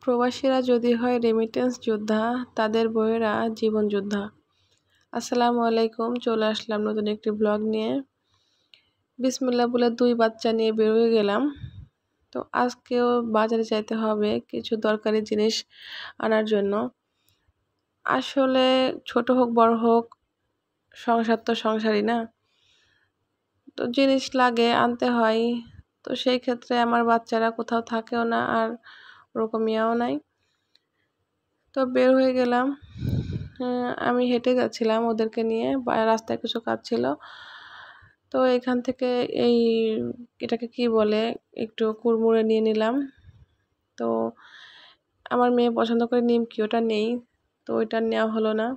প্রবাসীরা যদি হয় রেমিটেন্স যোদ্ধা, তাদের বউয়েরা জীবন যোদ্ধা। আসসালামু আলাইকুম, চলে আসলাম নতুন একটি ব্লগ নিয়ে। বিসমিল্লাহ বলে 2 বাচ্চা নিয়ে বের হয়ে গেলাম। তো আজকেও বাজারে যাইতে হবে কিছু দরকারি জিনিস আনার জন্য। আসলে ছোট হোক বড় হোক, সংসার তো সংসারই না, তো জিনিস লাগে আনতে হয়। তো সেই ক্ষেত্রে আমার বাচ্চারা কোথাও থাকেও না, আর ওরকম ইয়াও নাই। তো বের হয়ে গেলাম। আমি হেঁটে যাচ্ছিলাম ওদেরকে নিয়ে, রাস্তায় কিছু কাজ ছিল। তো এখান থেকে এটাকে কি বলে, একটু কুড়মুড়ে নিয়ে নিলাম। তো আমার মেয়ে পছন্দ করে নিমকি, ওটা নেই, তো ওইটা নেওয়া হলো না।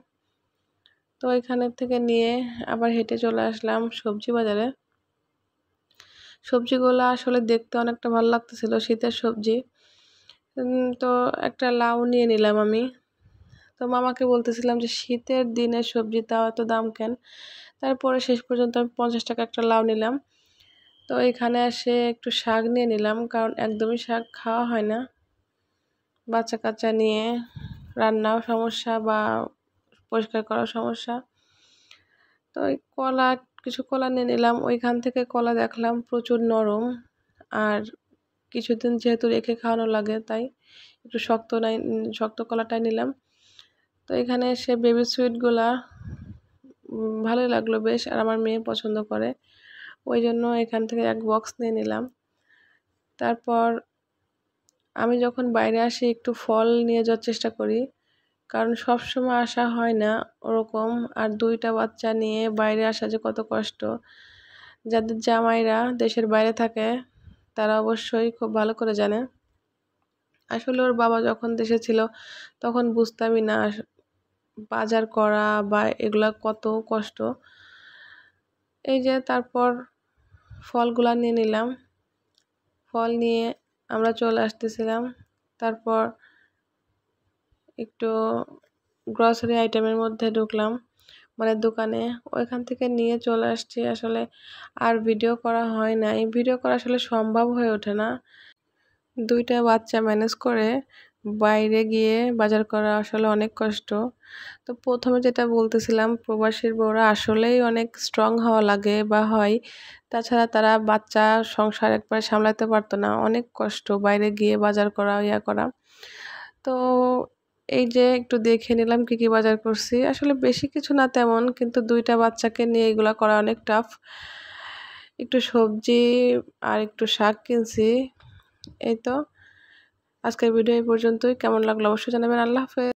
তো এখানের থেকে নিয়ে আবার হেঁটে চলে আসলাম সবজি বাজারে। সবজিগুলো আসলে দেখতে অনেকটা ভালো লাগতেছিল, শীতের সবজি। তো একটা লাউ নিয়ে নিলাম আমি। তো মামাকে বলতেছিলাম যে শীতের দিনের সবজি, তাও এত দাম কেন? তারপরে শেষ পর্যন্ত আমি 50 টাকা একটা লাউ নিলাম। তো এখানে এসে একটু শাক নিয়ে নিলাম, কারণ একদমই শাক খাওয়া হয় না। বাচ্চা কাচ্চা নিয়ে রান্নাও সমস্যা বা পরিষ্কার করাও সমস্যা। তো কিছু কলা নিয়ে নিলাম। ওইখান থেকে কলা দেখলাম প্রচুর নরম, আর কিছুদিন যেহেতু রেখে খাওয়ানো লাগে, তাই একটু শক্ত কলাটাই নিলাম। তো এখানে এসে বেবি সুইটগুলা ভালোই লাগলো বেশ, আর আমার মেয়ে পছন্দ করে, ওই জন্য এখান থেকে এক বক্স নিয়ে নিলাম। তারপর আমি যখন বাইরে আসি একটু ফল নিয়ে যাওয়ার চেষ্টা করি, কারণ সব সময় আসা হয় না ওরকম। আর 2টা বাচ্চা নিয়ে বাইরে আসা যে কত কষ্ট, যাদের জামাইরা দেশের বাইরে থাকে তারা অবশ্যই খুব ভালো করে জানে। আসলে ওর বাবা যখন দেশে ছিল তখন বুঝতামই না বাজার করা বা এগুলা কত কষ্ট। এই যে তারপর ফলগুলা নিয়ে নিলাম। ফল নিয়ে আমরা চলে আসতেছিলাম। তারপর একটু গ্রসারি আইটেমের মধ্যে ঢুকলাম, মানে দোকানে। ওইখান থেকে নিয়ে চলে আসছি। আসলে আর ভিডিও করা হয় নাই, ভিডিও করা আসলে সম্ভব হয়ে ওঠে না। 2টা বাচ্চা ম্যানেজ করে বাইরে গিয়ে বাজার করা আসলে অনেক কষ্ট। তো প্রথমে যেটা বলতেছিলাম, প্রবাসীর বউরা আসলেই অনেক স্ট্রং হওয়া লাগে বা হয়। তাছাড়া তারা বাচ্চা সংসার একবার সামলাতে পারতো না, অনেক কষ্ট বাইরে গিয়ে বাজার করা, করা। তো এই যে একটু দেখে নিলাম কি কি বাজার করছি। আসলে বেশি কিছু না তেমন, কিন্তু 2টা বাচ্চাকে নিয়ে এগুলা করা অনেক টাফ। একটু সবজি আর একটু শাক কিনছি। এই তো আজকের ভিডিও এই পর্যন্তই। কেমন লাগলো অবশ্যই জানাবেন। আল্লাহ হাফেজ।